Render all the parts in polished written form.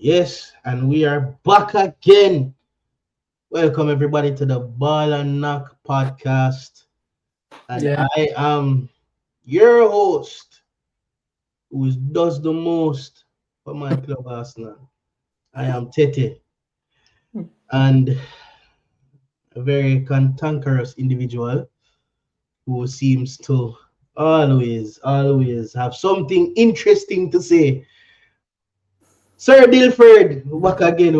Yes, and we are back again. Welcome everybody to the Ball and Knock podcast. And Yeah. I am your host, who does the most for my club Arsenal. I am Tete, and a very cantankerous individual who seems to always have something interesting to say. Sir Dilford, we're back again.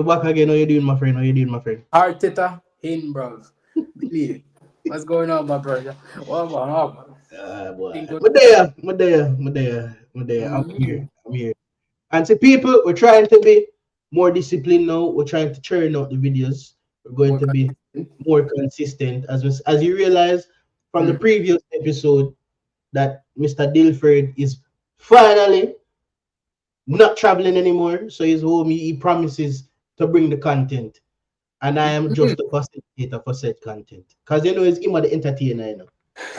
How you doing, my friend? How you doing, my friend? Arteta in, bro. Believe. What's going on, my brother? What? Boy. Think good. I'm here. Mm. I'm here. And to people, we're trying to be more disciplined now. We're trying to churn out the videos. We're going More to be consistent. more consistent. As you realize from the Mm. previous episode that Mr. Dilford is finally not traveling anymore. So he's home. He promises to bring the content. And I am just the facilitator for said content. Because it's him the entertainer,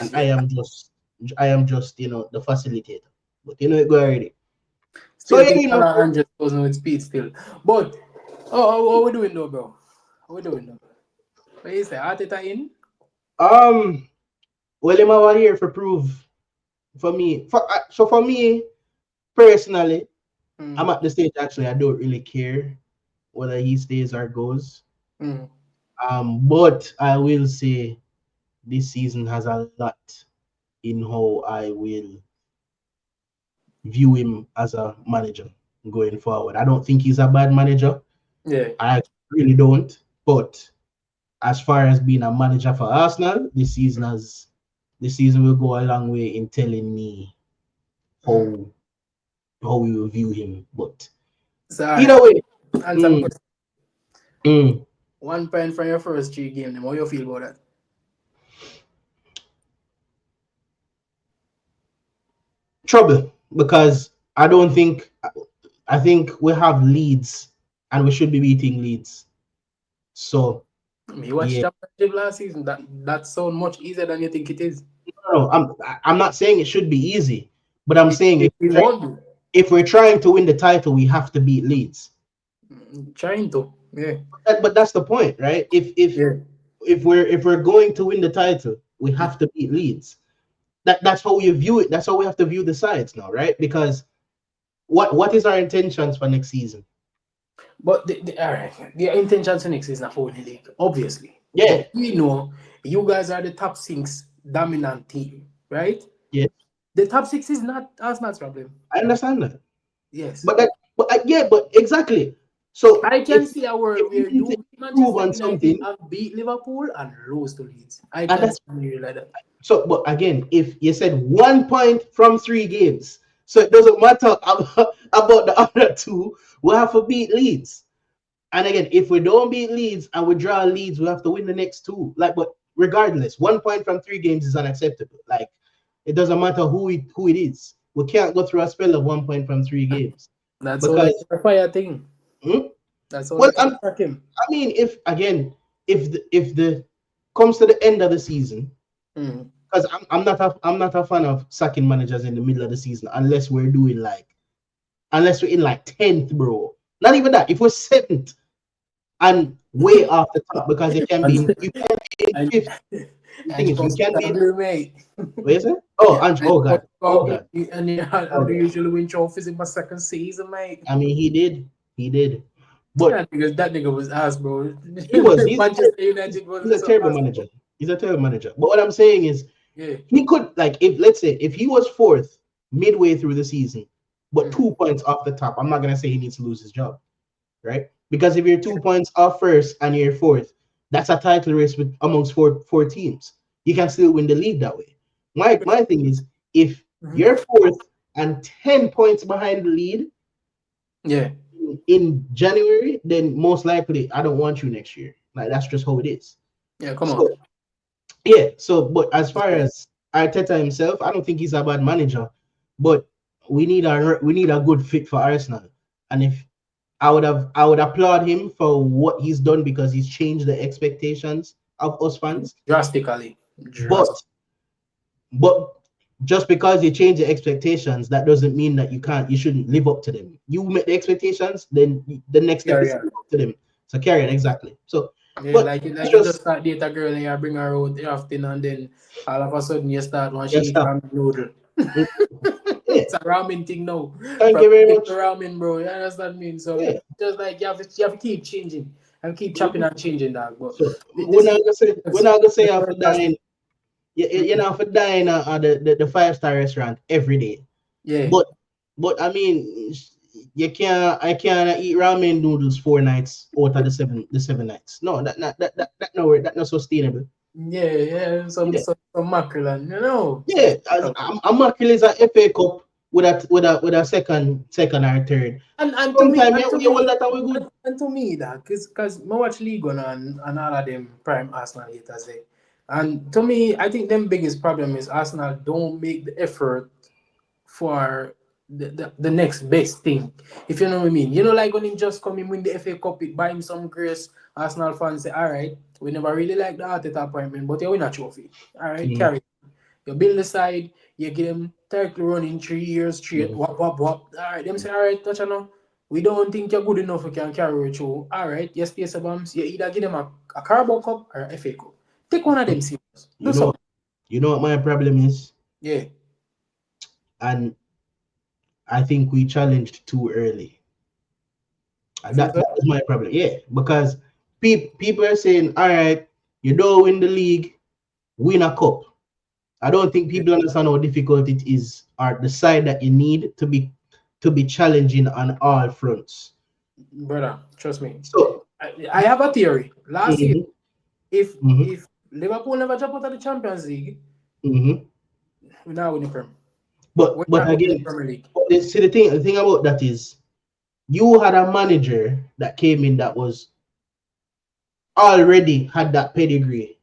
And I am just the facilitator. But it go already. So Still yeah, think 100,000 with speed still. But, how we doing though, bro? How we doing though? What you say? Arteta in? um, well, I'm over here for prove for me. For me personally, I'm Mm. at the stage actually I don't really care whether he stays or goes. Mm. But I will say this season has a lot in how I will view him as a manager going forward. I don't think he's a bad manager. Yeah. I really don't. But as far as being a manager for Arsenal, this season will go a long way in telling me Mm. how how we will view him. But So, alright. either way, Answer my mm, question. mm, 1 point from your first 3 games. How you feel about that? trouble because I think we have leads and we should be beating leads. So Me watch yeah, championship last season. That sound much easier than you think it is. no, I'm not saying it should be easy, but I'm saying It won't do. if we're trying to win the title, we have to beat Leeds. Trying to. Yeah. But that's the point, right? If if Yeah. if we're if we're going to win the title, we have to beat Leeds. That's how you view it. That's how we have to view the sides now, right? Because what is our intentions for next season? But all right, the intention to next is not only league, obviously. Yeah, But we know you guys are the top six dominant team, right? yeah, The top six is not Arsenal's problem. I understand that. Yes. But that, but exactly. So I can see a if world we where need to you improve Manchester on United something, have beat Liverpool and lose to Leeds. I and can that's see you like that. so. But again, if you said 1 point from 3 games, so it doesn't matter about the other two. We'll have to beat Leeds. And again, if we don't beat Leeds and we draw Leeds, we have to win the next two. But regardless, 1 point from 3 games is unacceptable. It doesn't matter who it is. We can't go through a spell of 1 point from 3 games That's all like because a fire thing. hmm? That's all well, like a track him. I mean, if the comes to the end of the season, Mm. because I'm not a fan of sacking managers in the middle of the season unless we're in like 10th, bro. Not even that. If we're 7th and way off the top, because And, you can be in and, 5th. The thing and is, you trust can be in, blue, mate. what is it? Oh, and And oh god, oh god, and you oh have the god. usual win trophies in my second season, mate. I mean, he did, but That nigga was ass, bro. he was Manchester United he's wasn't a so terrible ass, manager. bro. He's a terrible manager. But what I'm saying is, Yeah. he could if let's say if he was fourth midway through the season, but Mm. 2 points off the top, I'm not gonna say he needs to lose his job, right? Because if you're 2 points off first and you're fourth, that's a title race with amongst four teams. You can still win the league that way. My thing is if Mhm. you're fourth and 10 points behind the lead Yeah. in January, then most likely I don't want you next year. That's just how it is. Yeah, come on. So yeah, but as far as Arteta himself, I don't think he's a bad manager, but we need a good fit for Arsenal. And if I would applaud him for what he's done because he's changed the expectations of us fans. Drastically. But Drastic. but just because you change the expectations, that doesn't mean that you shouldn't live up to them. You met the expectations, then the next step Carry is to on. live up to them. So carry on, exactly. So, Yeah, but like it's you just just start date a girl and you bring her out often, and then all of a sudden you start when she yeah, eat stop. ramen noodle. Mm, yeah, It's a ramen thing now. thank From you very noodle to much. ramen, bro. You understand what I mean? So Yeah. just like you have to keep changing and keep chopping Mhm. and changing that. But So this is we're not gonna say after fantastic. dying. You know, for dying at the 5-star restaurant every day. Yeah. But I mean, you can't. I can't eat ramen noodles 4 nights out of the seven nights. No, that no way. That not sustainable. Yeah, yeah, Yeah, some mackerel and some yeah. As I'm not is a FA Cup with a second or third. and to me Sometimes and to you me hold that and we good. and to me that because I watch League One and all of them prime Arsenal haters there. And to me, I think them biggest problem is Arsenal don't make the effort for the next best thing. If you know what I mean. You know, like when him just come in win the FA Cup, it buy him some grace. Arsenal fans say, all right, we never really like the Arteta appointment, but you win a trophy. All right, Mhm, carry. You build the side, you give them 30 running 3 years straight, mhm. whop, whop, whop. All right, them say, all right, touch on now. We don't think you're good enough, you can carry it through. All right, you stay some bombs. You either give them a Carabao Cup or a FA Cup. Take one of them serious. You Do know, something. you know what my problem is, Yeah. and I think we challenged too early. You And feel that so? is my problem. Yeah, because people are saying, all right, you don't win the league, win a cup. I don't think Yeah. people understand how difficult it is, or the side that you need to be challenging on all fronts. Brother, trust me. So, I have a theory. Last year, mhm, if mhm, if Liverpool never jump out of the Champions League, mhm. we now win the Premier. but We're but not winning the again, Premier League. see the thing about that is you had a manager that came in that was already had that pedigree.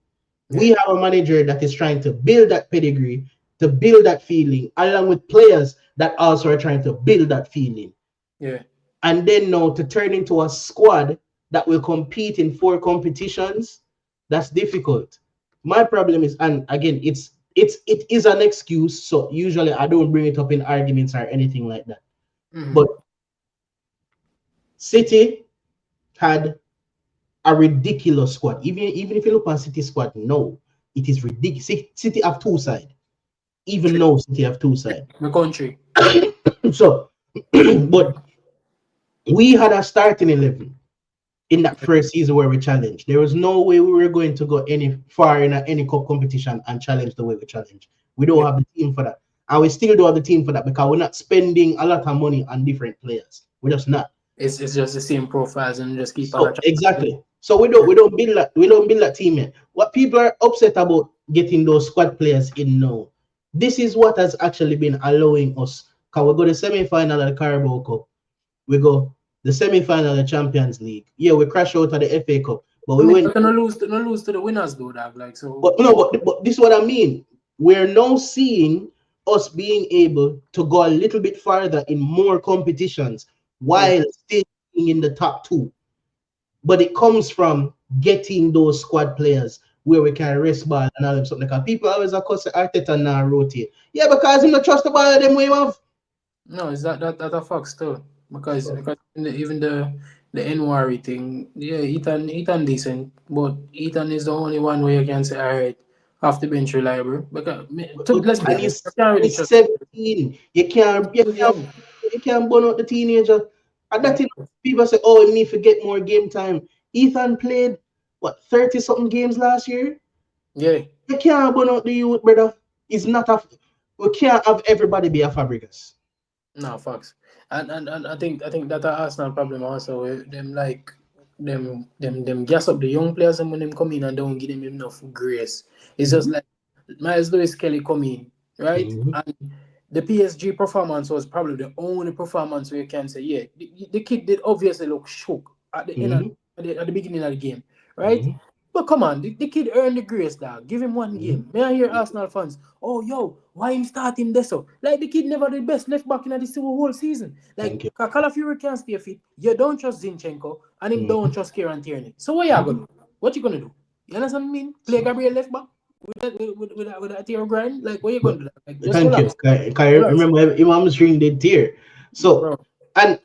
We Yeah, have a manager that is trying to build that pedigree, to build that feeling, along with players that also are trying to build that feeling. yeah. And then now to turn into a squad that will compete in 4 competitions, that's difficult. My problem is, and again, it is an excuse. So usually I don't bring it up in arguments or anything like that. But Mm-hmm. City had a ridiculous squad. Even if you look at City squad, no, it is ridiculous. City have two sides. Even True. now, City have two sides. My country. So, but we had a starting 11 in that first season where we challenged. There was no way we were going to go any far in any cup competition and challenge the way we challenge. We don't Yeah. have the team for that. And we still don't have the team for that because we're not spending a lot of money on different players. We're just not. It's just the same profiles and just keep on a So track. exactly. So we don't build that team yet. What people are upset about getting those squad players in now. This is what has actually been allowing us. Because we go the semi-final of the Carabao Cup. We go the semi-final of the Champions League. Yeah, we crash out of the FA Cup. But I we mean, went but no lose to the winners though, dog. Like so. but no, but this is what I mean. We're now seeing us being able to go a little bit farther in more competitions Yeah. while still being in the top two. But it comes from getting those squad players where we can rest ball and all them something. Because people always accuse Arteta now rotate. Yeah, because him not trust the ball them we have. No, is that a fact still? Because So, because even the N thing, yeah, Ethan decent, but Ethan is the only one where you can say, all right, off the bench reliable. Because let's be and honest, he's I can't and really he's trust. 17. You can't you Too can't young. you can't burn out the teenager. And Yeah, that people say, oh, he need to get more game time. Ethan played what 30 something games last year. yeah. You can't burn out the youth, brother. It's not a we can't have everybody be a Fabregas. No, facts. And I think that a Arsenal problem also them like them gas up the young players and when them come in and don't give them enough grace. It's just Mhm. like Miles Lewis Kelly come in, right? Mhm. And the PSG performance was probably the only performance where you can say, yeah, the kid did obviously look shook at the end of, Mhm. at the beginning of the game, right? Mhm. But come on, the kid earned the grace, dog. Give him one Mhm. game. May I hear Arsenal fans? Oh, yo, why him start him this so? Like the kid never did best left back in the whole season. Like Thank you. Calafiori can't stay fit. You don't trust Zinchenko and him don't Mhm. trust Kieran Tierney. So what you gonna do? What you gonna do? You understand what I mean? Play So Gabriel left back? with that tear grind. Like, what you gonna But do? That? Like, just thank you. relax, 'Cause I relax, remember Imam's ring did tear. So bro. and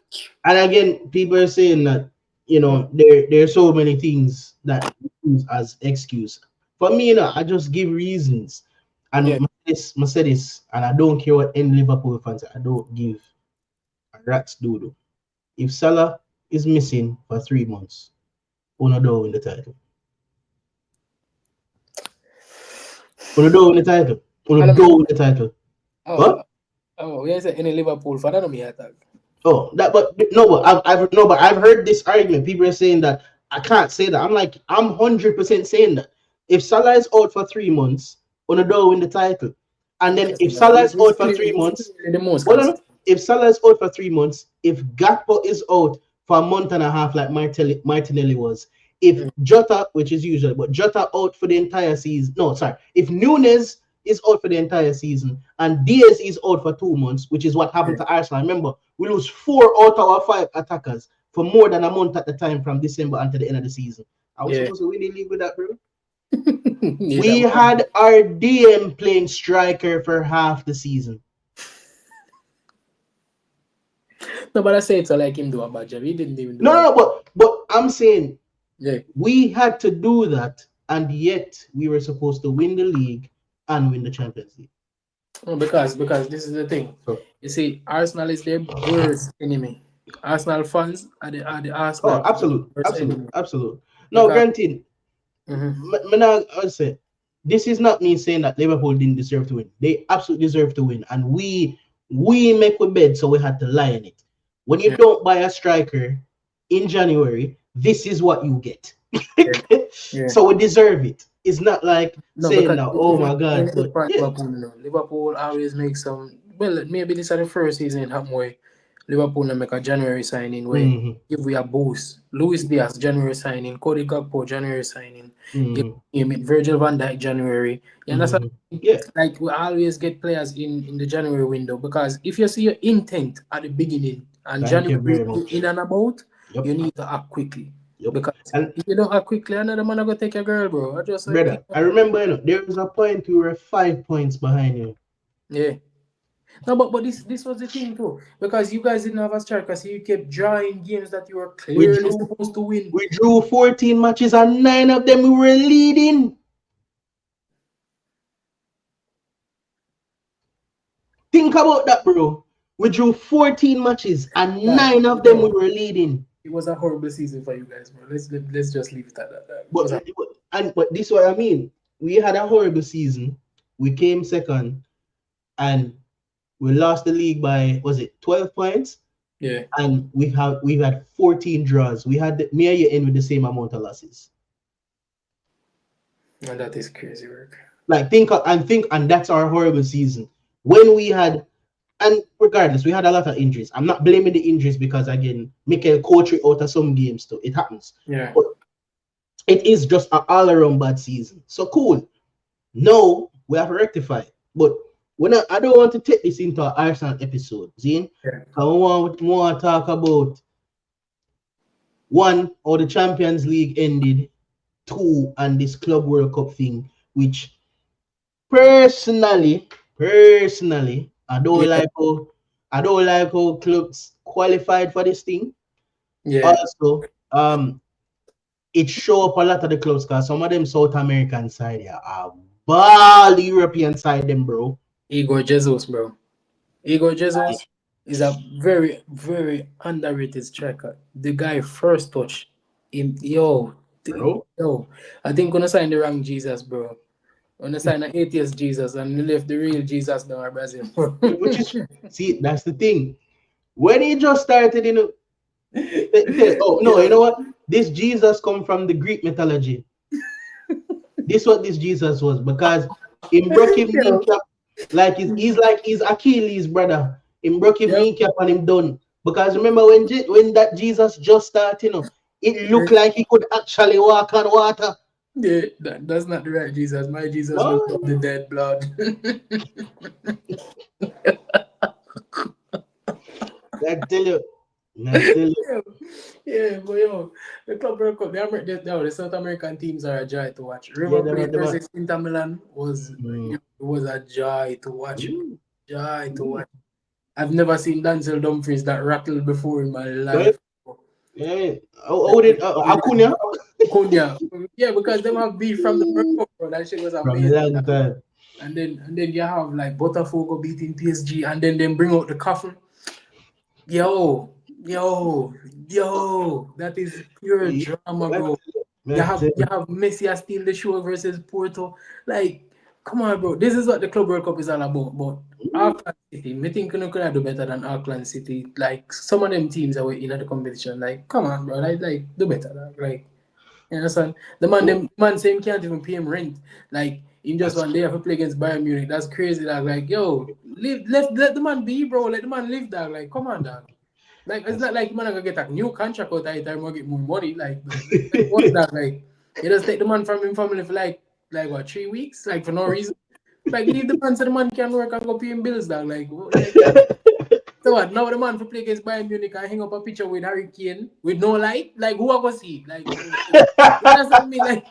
and again, people are saying that Mm, there are so many things that we use as excuse. For me, I just give reasons. yeah. And Mercedes, and I don't care what any Liverpool fans say, I don't give a rat's doodle. If Salah is missing for 3 months, Uno don't win the title. Uno don't win the title. I Uno don't mean. don't win the title. Oh, What? we say any Liverpool fan. I don't mean attack. Oh, that but no, but I've no, but I've heard this argument. People are saying that I can't say that. I'm like, I'm 100% saying that. If Salah is out for 3 months, Ronaldo win the title. And then if Salah is He's out for clearly, three he's months, clearly the most hold on. consistent. If Salah is out for 3 months, if Gakpo is out for a month and a half, like Martinelli was, if Mm, Jota, which is usual, but Jota out for the entire season. No, sorry. If Nunes is out for the entire season and Diaz is out for 2 months, which is what happened yeah, to Arsenal. Remember, we lose 4 out of our 5 attackers for more than a month at the time from December until the end of the season. Are we yeah. supposed to win the league with that, bro? Yeah, We that was, had our DM playing striker for half the season. no, but I say it like him do a bad job. He didn't even do No, no, that. no, but I'm saying Yeah. we had to do that, and yet we were supposed to win the league and win the Champions League. No, because this is the thing. So, You see, Arsenal is their worst enemy. Arsenal fans are the oh, Arsenal absolute, worst absolute, enemy. absolute. Now, Because granted, mhm, I say this is not me saying that Liverpool didn't deserve to win. They absolutely deserve to win, and we make a bed, so we had to lie in it. When you yeah, don't buy a striker in January, this is what you get. yeah, yeah. So we deserve it. It's not like No, saying because that, oh my in god, the but part yeah. Liverpool, Liverpool always make some. Well, maybe this is the first season it happened where Liverpool now make a January signing where Mm-hmm, give we a boost. Luis Diaz January signing, Cody Gakpo January signing, you mm-hmm, name it, Virgil van Dijk January. You understand? mm-hmm. Yeah, Like we always get players in the January window because if you see your intent at the beginning and thank you January very is in much. and about, Yep, you need to act quickly. yep. Because And if you don't act quickly, another man gonna take your girl, bro. I just like brother, I remember there was a point we were 5 points behind you. yeah. No, but this was the thing too. Because you guys didn't have a striker, so you kept drawing games that you were We clearly drew supposed to win. we drew 14 matches and 9 of them we were leading. Think about that, bro. We drew 14 matches and That 9 of them we no, were leading. it was a horrible season for you guys, bro. Let's just leave it at that. It But was a but this is what I mean. We had a horrible season. We came second and we lost the league by was it 12 points? yeah, And we've had 14 draws. We had me and you in with the same amount of losses. and that is crazy work. Like and that's our horrible season. When we had and regardless, we had a lot of injuries. I'm not blaming the injuries because again, Mikel coached out of some games too. It happens. Yeah, But it is just an all-around bad season. So cool. No, we have to rectify it. But I don't want to take this into an Arsenal episode, Zane. yeah, I want more talk about one, how the Champions League ended, two, and this Club World Cup thing, which personally, yeah, I don't like how clubs qualified for this thing. yeah. Also, it show up a lot of the clubs because some of them South American side yeah, are ball European side them, bro. Igor Jesus, bro. Igor Like, Jesus is a very, very underrated striker. The guy first touch him, bro. yo. I think gonna sign the wrong Jesus, bro. Gonna sign an atheist Jesus and left the real Jesus down in Brazil. Which is see, that's the thing. When he just started, oh no, you Yo, know what? This Jesus come from the Greek mythology. This what this Jesus was because in broke him yo, kneecap like he's Achilles brother. In broke him yep. kneecap and him done. Because remember when that Jesus just started, it looked like he could actually walk on water. Yeah, that's not the right Jesus. My Jesus will No, love the dead blood. I tell you, I tell you. Yeah, yeah, but yo, The Club World Cup, the South American teams are a joy to watch. Yeah, River Plate versus Inter Milan was mm, it was a joy to watch, bro. mm, Joy to mm. watch. I've never seen Denzel Dumfries that rattled before in my Right? life. Yeah. Like, How did Acuna? Cunha. Yeah, because them have beef from the World Cup, bro. That shit was From a amazing. long time. And then you have like Botafogo beating PSG, and then bring out the coffin. Yo, yo, that is pure Yeah, drama, man, bro. You man, have you have Messi as steal the show versus Porto. Like, come on, bro. This is what the Club World Cup is all about. But Auckland City, me think you could do better than Auckland City. Like some of them teams that were in the competition. Like, come on, bro. Like do better. Like, you understand? The man same can't even pay him rent. Like, in just that's one day have to play against Bayern Munich. That's crazy, dog. Like, yo, let the man be, bro. Let the man live, dog. Like, come on, dog. Like, it's that's not like man gonna get a new contract out every time or get more money. Like what that? Like, you just take the man from him family for like what 3 weeks? Like for no reason. Like leave the man so the man can work and go pay him bills, dog. Like so what? Now the man for play against Bayern Munich and hang up a picture with Harry Kane with no light. Like who I go see? You understand me? Like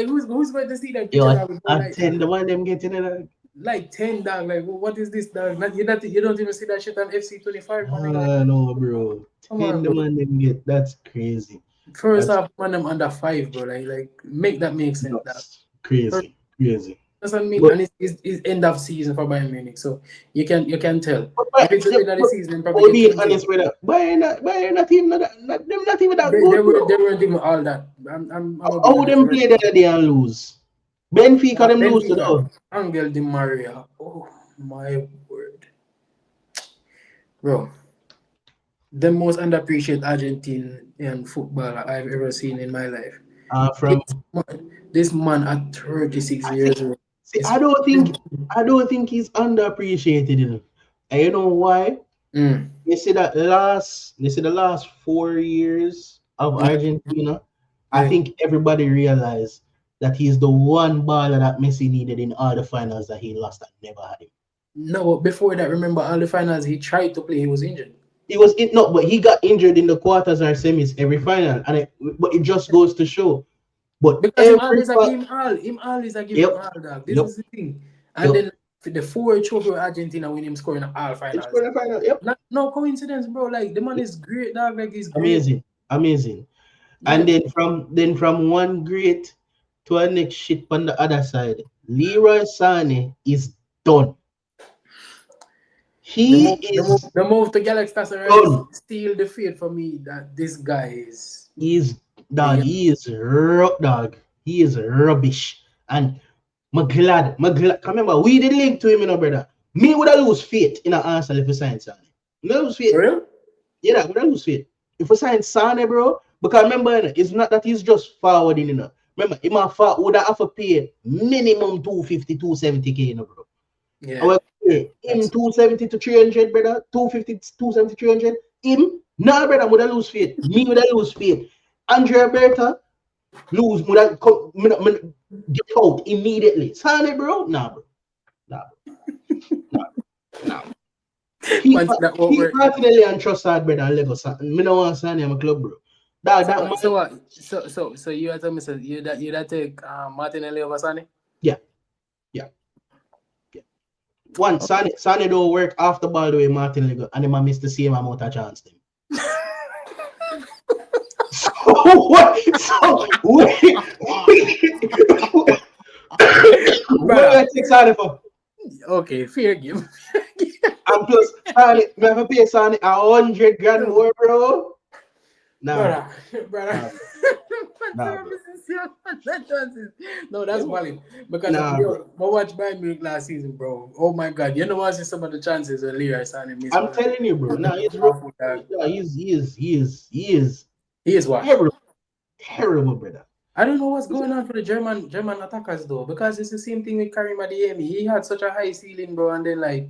who's going to see that Yo, picture dog, with no at light, 10, dog? the one them getting it. Like 10 dog. Like what is this dog? You don't even see that shit on FC 25, my nigga. Like, Ah, no, bro. come 10 on, the bro. one them get. That's crazy. First That's half, man, I'm under five, bro. Like make that make sense, dog. nuts. Crazy. Crazy. That's what I mean. But, And it's end of season for Bayern Munich, so you can tell. If but, it's the end of the but, season, probably but get being 20. honest with that, Bayern not even them not even that They good, were bro. they weren't even all that. I'm gonna be How honest. them play the other day and lose? Benfica them lose to Benfica, though. Angel Di Maria. Oh my word, bro. The most underappreciated Argentinian footballer I've ever seen in my life. From This man at 36 I see, years old see, is. I don't think he's underappreciated enough. And you know why? Mm, You see the last 4 years of mm, Argentina, I yeah. think everybody realized that he's the one baller that Messi needed in all the finals that he lost and never had him. No, before that, remember all the finals he tried to play, he was injured. He was it no, but he got injured in the quarters or semis every final, but it just goes to show. But Because him every always a give him all. Him always a give him yep, all, dog. This yep, is the thing. And yep. then for the four trophy with Argentina when him scoring all It's finals. for the final. Yep, Not no coincidence, bro. Like the man is great, dog. Like he's great. amazing, amazing. Yeah. And then from one great to a next shit on the other side, Leroy Sane is done. The He move, the move, is the move to Galaxy Rise done. steal the fate for me that this guy is He's dog. beyond. He is dog. He is rubbish. And my glad. Remember, we did link to him, brother. Me would have lose faith in an Arsenal if we sign Sane. Me lose For faith. real? Yeah, would have lose faith. If we sign Sane, bro, because remember, it's not that he's just forwarding, Remember, him and would have to pay minimum 250, 270K, bro. Yeah. Our Yeah. him That's 270 to 300, brother. 250, 270, 300. Him, nah, brother, would I lose faith. Me would I lose faith. Andrea Berta, lose, would I come, get out immediately. Sane, bro? Nah, bro. Nah, nah, nah. Keep, man. That won't keep work. Martinelli and Trossard, brother, and Lego. Me no want Sane in my club, bro. That, So that what? So man, what? So you are telling me, so you that take Martinelli over Sane? yeah, yeah, yeah. One, Sane don't work off the ball the way Martinelli go, and him a miss the same amount of chance. Them. So what? So wait, what Brother. I take Sane for? Okay, fair game. And plus, Sane, me have to pay Sane 100 grand more, bro. Nah, bro. brother, brother. Nah, bro. Nah, bro. No, Yeah, that's bro. valid because Nah, bro. yo, I watched Bayern Munich last season, bro. Oh my God, you know what's some of the chances that Leroy Sané missed I'm was telling you, bro. Nah, he's awful, dog. nah, he is He is washed. terrible, terrible, brother. I don't know what's going on for the German attackers though, because it's the same thing with Karim Adeyemi. He had such a high ceiling, bro, and then like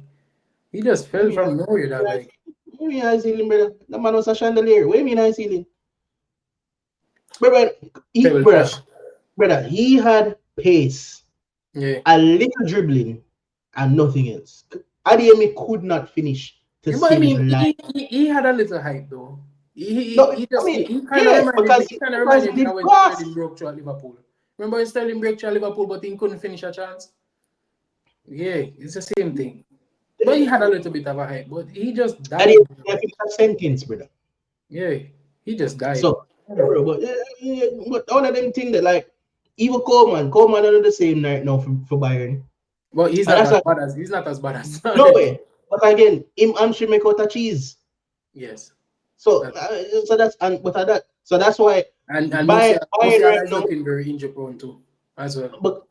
he just What fell do you mean? from nowhere, dog. Like What do you mean I ceiling, brother? The man was a chandelier. What do you mean I ceiling? Brother, table brother, trash. he had pace, Yeah. a little dribbling, and nothing else. Adeyemi could not finish to Yeah, but I save his mean, life. he had a little hype though. No, He I just mean, he kind of yeah, reminded me. He kind of because reminded me the of when pass. Sterling broke through at Liverpool. Remember when Sterling broke through at Liverpool, but he couldn't finish a chance. Yeah, it's the same thing. But he had a little bit of a hype, but he just I died. didn't finish a sentence, brother. Yeah, he just died. So, yeah, bro, but, but all of them things that like even Coleman are the same right now for Bayern, But he's and not that's as like bad as he's not as bad as no way. But again, him and she make out a cheese. yes. So, That, so that's and but that so that's why and Bayern right Musiala is now. looking very injury prone too, as well. But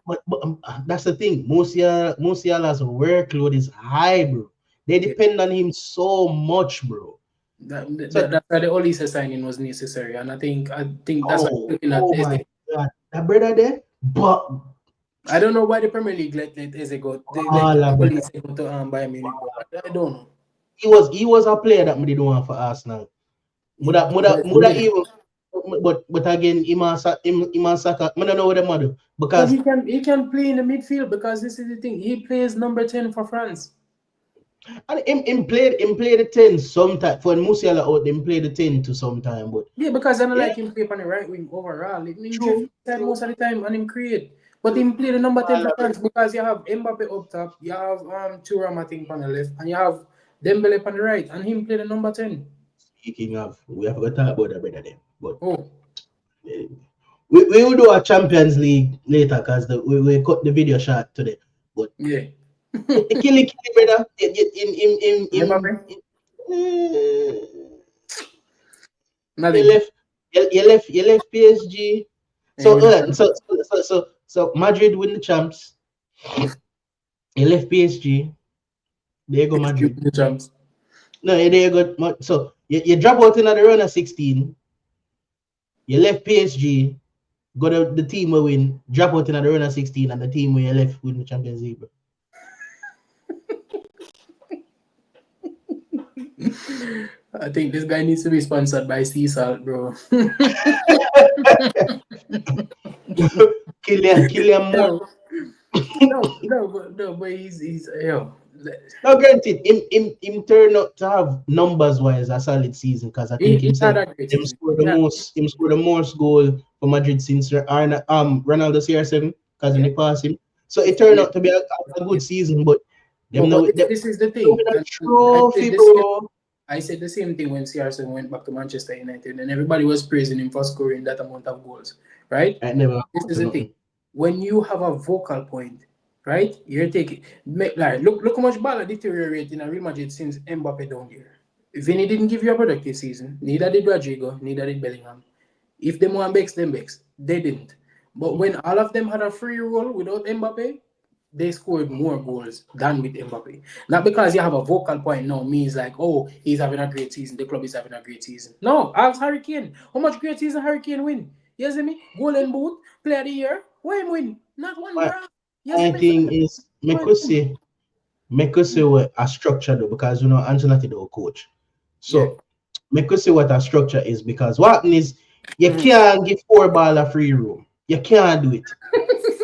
that's the thing. Musiala's workload is high, bro. They Yeah. depend on him so much, bro. So That's why the Olise signing was necessary, and I think that's what I'm looking at. oh my god, that brother there, but I don't know why the Premier League let Eze go. They let all of brother, Olise go to Bayern Munich, but I don't know. he was a player that me didn't want for Arsenal. Muda Really? even, but again, him and Saka, I don't know what they do But because he can play in the midfield because this is the thing. He plays number 10 for France. and him played the 10 sometime for Musiala out. Him play the 10 to sometime, but Yeah, because I don't yeah, like him play on the right wing overall. Him drift true, inside true. most of the time and him create. But him play the number 10 for France because you have Mbappe up top, you have Thuram I think on the left, and you have Dembele on the right, and him play the number 10. Speaking of, we have to talk about that better then. But Oh, eh, we will do a Champions League later because we cut the video short today. But yeah. kill brother. Mbappe? Eh, you Nothing. left you left PSG. Yeah, So with the so Madrid win the champs. You left PSG. There you go Madrid. the champs. No, there you go. So you drop out in the round of 16. You left PSG. Go to the team will win, drop out in the round of 16, and the team where you left win the Champions League, bro. I think this guy needs to be sponsored by Sea Salt, bro. Killian more. no, no, but he's yo. Now, granted, him turn out to have numbers wise a solid season because I think He him had said a great season. him score the most goal for Madrid since Ronaldo CR7 because when Yeah, they pass him. So it turned yeah, out to be a good yeah. season, but them But now this is the with thing, a and trophy, bro. I said the same thing when CR7 went back to Manchester United, and everybody was praising him for scoring that amount of goals, right? I never This amount is to the thing. nothing. When you have a vocal point, right? You're taking like look how much Bala deteriorated in Real Madrid since Mbappe down there. Vinny didn't give you a productive season. Neither did Rodrigo. Neither did Bellingham. If them want Bex, them Bex. They didn't. But when all of them had a free roll without Mbappe, they scored more goals than with Mbappe. Not because you have a vocal point now means like, oh, he's having a great season, the club is having a great season. No, ask Harry Kane. How much great season Harry Kane win? You see me? Golden boot, player of the year. Where him win? Not one, My, bro. You see my me? So, thing is, make us say what a structure though, because Ancelotti the coach. yeah. So make us see what a structure is because what happens is you Mhm. can't give four ball a free room. You can't do it.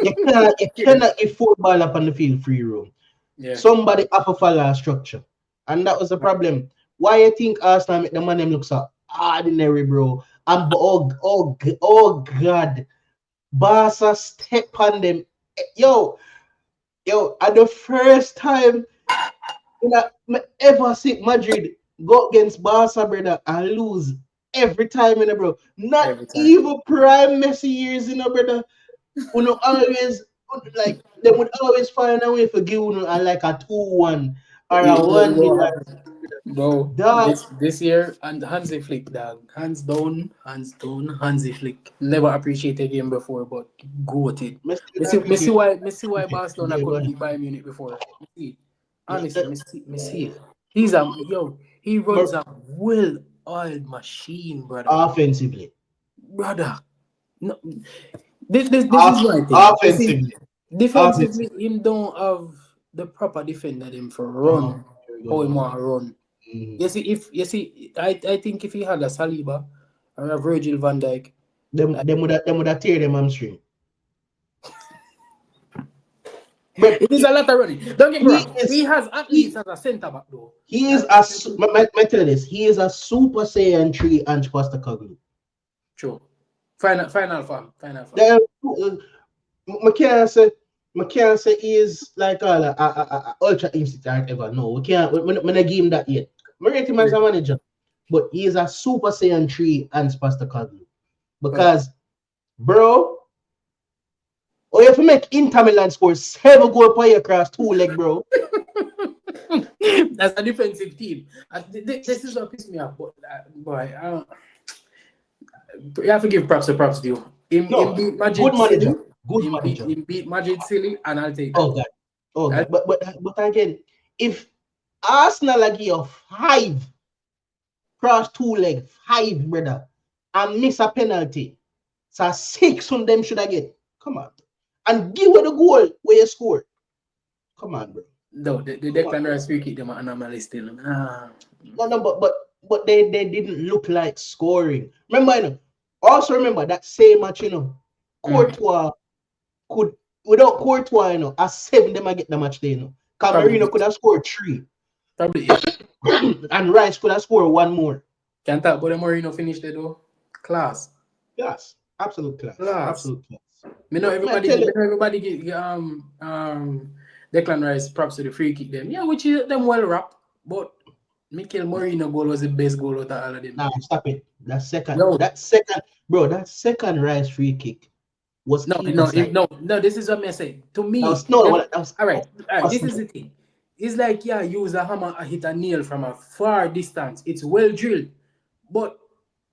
You Yeah. cannot give four ball up on the field free room. Yeah. Somebody have to follow a structure. And that was the problem. Why you think Arsenal make the man them look so ordinary, bro? And oh god. Barca step on them. Yo, at the first time me ever see Madrid go against Barca, brother, and lose every time, bro. Not Every time. even prime Messi years, brother. Always like they would always find a way for give like a 2-1 or a It 1-0. won't happen. Bro, Dog, this year and Hansi Flick, dog. Hands down, Hansi Flick. Never appreciated him before, but goated. me still not appreciate Me see why Barcelona yeah, couldn't but beat Bayern Munich before. Me see. yeah, Honestly, me see it. He runs but a well-oiled machine, brother. offensively. Brother. No, this is my thing. You see, Offensively. defensively, Offensively. him don't have the proper defender him for Oh, run here we go how he now. want to run. Mhm. I think if he had a Saliba or a Virgil van Dijk, Them like them would have tear them hamstring. But It is a lot of running. Don't get me he wrong. He is has athletes he as a centre back though. he is That's a definitely me tell you this, he is a Super Saiyan 3 Ange Postecoglou. true. Final form. Final form. There, I can't say, he is like a ultra instinct or ever. No, we can't. We not give him that yet. I rate him as Yeah. a manager, but he is a Super Saiyan 3 and Postecoglou But because, bro, oh, you have to make Inter Milan score 7 goal per year across 2 leg, bro. that's a defensive team. This is what pissed me off. But boy, you have to give props to props due. Him No, beat good Madrid silly. manager, good manager. Him beat Madrid silly, and I'll take that. Oh god, oh I'll, god. But again, if Arsenal are give you 5 cross 2 leg, 5 brother, and miss a penalty, so 6 on them should I get. Come on, and give her the goal where you score. Come on, bro. no, the Come on. Declan Rice free kick them are anomaly still. No, no, but they didn't look like scoring. Remember, also remember that same match, Mm, Courtois could without Courtois, a 7 them I get the match there, probably Camerino could it. have scored 3, Probably it. and Rice could have scored 1 more. Can't talk about the Mourinho finish there though. Class. Class, absolute class, Class. absolute class. But man, tell Me you, know everybody get Declan Rice props to the free kick them. Yeah, which is them well wrapped. But Mikel Mourinho goal was the best goal out of all of them nah, there. stop it. No, Bro, that second Rice free kick was keeper side. no. This is what I say. To That me, was no, them. that was All right. This awesome. is the thing. It's like yeah, use a hammer, and hit a nail from a far distance. It's well drilled, but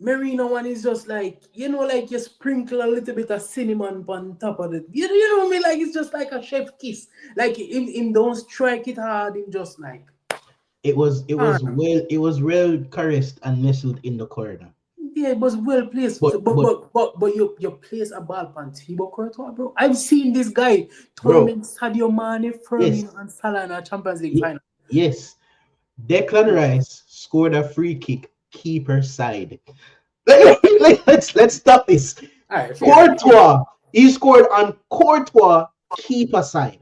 Merino one is just like like you sprinkle a little bit of cinnamon on top of it. You know what I mean? Like it's just like a chef kiss. Like him don't strike it hard. Him just like ah, It was well caressed and nestled in the corner. yeah, it was well placed. But but But you place a ball on Thibaut Courtois, bro. I've seen this guy bro, torment Sadio Mane, yes, Firmino, and Salah in a Champions League ye- final. yes. Declan Rice scored a free kick, keeper side. Let's stop this. All right, fair. Courtois, he scored on Courtois keeper side.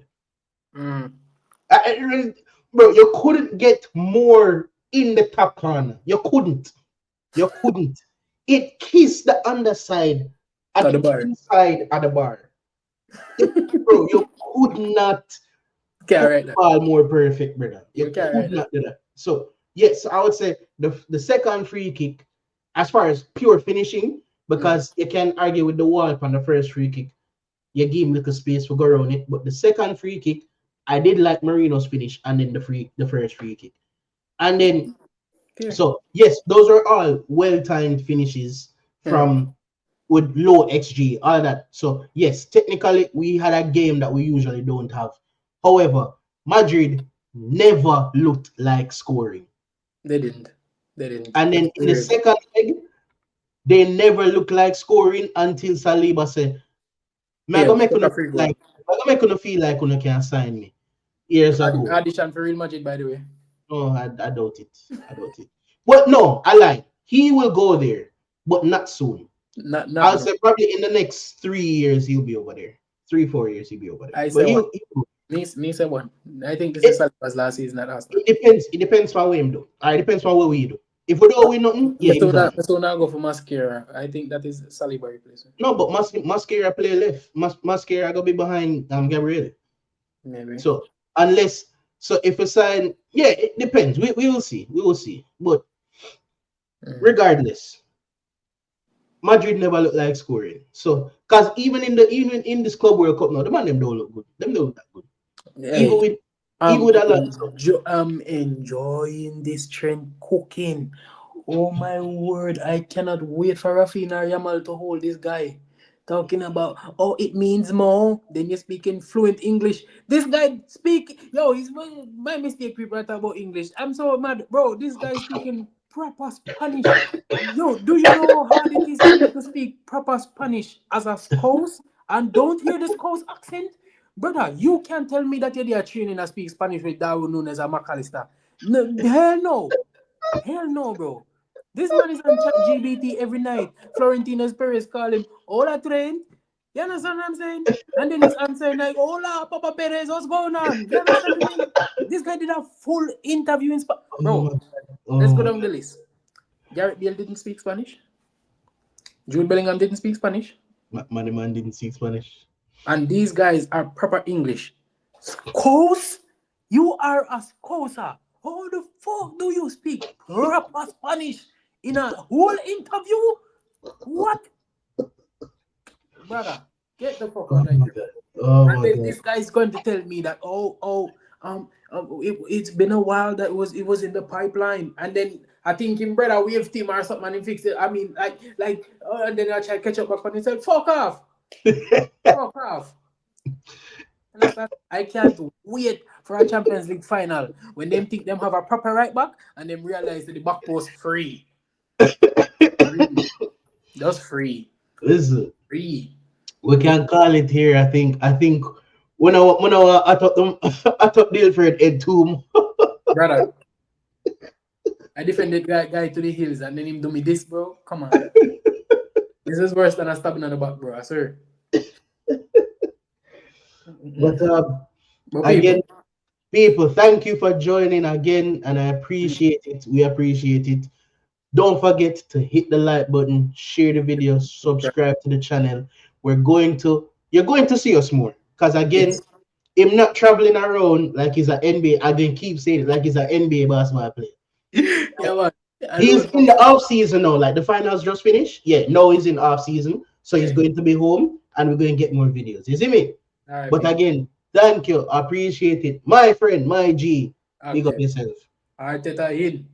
Mm. Bro, you couldn't get more in the top corner. You couldn't. You couldn't. It kissed the underside To at the the bar. inside of the bar. Bro, you could not Can't put write the that. ball more perfect, brother. You You can't could write that. not do that. So yes, I would say the second free kick, as far as pure finishing, Mm. because you can argue with the wall on the first free kick. You give him little space to go around it. But the second free kick, I did like Marino's finish and then the first free kick. And then Fair. so yes, those are all well timed finishes Yeah. from with low XG, all that. So yes, technically we had a game that we usually don't have. However, Madrid never looked like scoring. They didn't. They didn't. And That's then in the weird. second leg, they never looked like scoring until Saliba said, "Man, I Yeah, gonna make took you a free feel goal. like you can sign me years ago." Audition for Real Madrid, by the way. No, I doubt it. I doubt it. But no, I lie. He will go there, but not soon. Not I'll no. say probably in the next 3 years he'll be over there. 3, 4 years he'll be over there. I But say one. he'll Me say one. I think this is it, Saliba's last season at Arsenal. it depends. It depends on what him do. It depends on what we do. If we don't win nothing, yeah, him gone. So now go for Mascara. I think that is Saliba replacement. No, but Mascara play left. Mascara gonna be behind Gabriel. Maybe. So unless if we sign, yeah, it depends. We will see. We will see. But Mm. regardless, Madrid never look like scoring. So, cause even in this Club World Cup now, the man them don't look good. Them don't look that good. Even Hey, with even with Alonso. I'm enjoying this trend cooking. Oh my word! I cannot wait for Rafinha Yamal to hold this guy. Talking about it means more. Then you're speaking fluent English. This guy speak he's my mistake. People talk about English. I'm so mad, bro. This guy is speaking proper Spanish. Yo, do you know how hard it is for me to speak proper Spanish as a spouse and don't hear the spouse accent? Brother, you can't tell me that you're there training and speak Spanish with Darwin Nunes and McAllister. No, hell no. Hell no, bro. This man is on chat GBT every night. Florentino Perez call him, hola, Trent. You understand what I'm saying? And then he's answering like, "Hola, Papa Perez, what's going on?" You understand what I mean? This guy did a full interview in Spanish. Oh my Bro, God. let's Oh go my down the list. Garrett Bale didn't speak Spanish. Jude Bellingham didn't speak Spanish. God. Man, the man didn't speak Spanish. And these guys are proper English. Scous? You are a Scosa. How the fuck do you speak proper Spanish in a whole interview? What? Brother, get the fuck Oh out of my here. God. Oh And my then God. this guy is going to tell me that it's been a while that it was in the pipeline, and then I think him brother waved him or something and he fixed it. I mean, and then I try to catch up back and he said, fuck off." Understand? I can't wait for a Champions League final when them think them have a proper right back and them realize that the back post free. Free. Just free. Listen, Free. we can call it here. I think when I thought them I thought deal for it head too. Brother, I defended guy to the hills and then him do me this, bro. Come on. This is worse than a stabbing on the back, bro. I swear. But But again, people, people, thank you for joining again, and I appreciate it. We appreciate it. Don't forget to hit the like button, share the video, subscribe to the channel. You're going to see us more. Because again, yes. him not traveling around like he's an NBA. I can keep saying it like he's an NBA basketball player. Yeah, man. He's Alone. in the off season now. Like the finals just finished. Yeah, now he's in off season. So he's Yeah. going to be home and we're going to get more videos. You see me? All right, But people. again, thank you. I appreciate it. My friend, my G. Big up Okay. yourself. All right, Teta in.